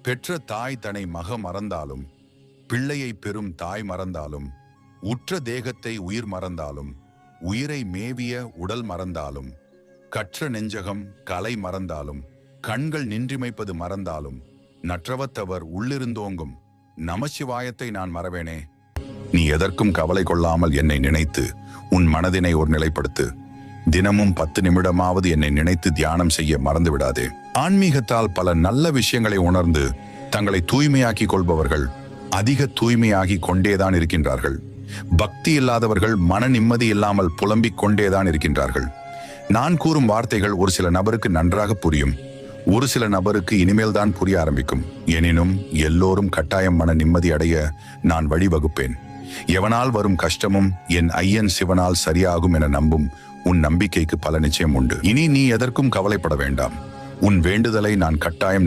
பெற்ற தாய் தன்னை மக மறந்தாலும், பிள்ளையை பெறும் தாய் மறந்தாலும், உற்ற தேகத்தை உயிர் மறந்தாலும், உயிரை மேவிய உடல் மறந்தாலும், கற்ற நெஞ்சகம் கலை மறந்தாலும், கண்கள் நின்றிமைப்பது மறந்தாலும், நற்றவத்தவர் உள்ளிருந்தோங்கும் நமசிவாயத்தை நான் மறவேனே. நீ எதற்கும் கவலை கொள்ளாமல் என்னை நினைத்து உன் மனதினை ஒரு நிலைப்படுத்து. தினமும் 10 நிமிடமாவது என்னை நினைத்து தியானம் செய்ய மறந்து விடாதே. ஆன்மீகத்தால் பல நல்ல விஷயங்களை உணர்ந்து தங்களை தூய்மையாக்கி கொள்பவர்கள் அதிக தூய்மையாகி கொண்டேதான் இருக்கின்றார்கள். பக்தி இல்லாதவர்கள் மன நிம்மதி இல்லாமல் புலம்பிக் கொண்டேதான் இருக்கின்றார்கள். நான் கூறும் வார்த்தைகள் ஒரு சில நபருக்கு நன்றாக புரியும், ஒரு சில நபருக்கு இனிமேல் தான் புரிய ஆரம்பிக்கும். எனினும் எல்லோரும் கட்டாயம் மன நிம்மதி அடைய நான் வழிவகுப்பேன். எவனால் வரும் கஷ்டமும் என் ஐயன் சிவனால் சரியாகும் என நம்பும் உன் நம்பிக்கைக்கு பல நிச்சயம் உண்டு. இனி நீ எதற்கும் கவலைப்பட வேண்டாம். உன் வேண்டுதலை நான் கட்டாயம்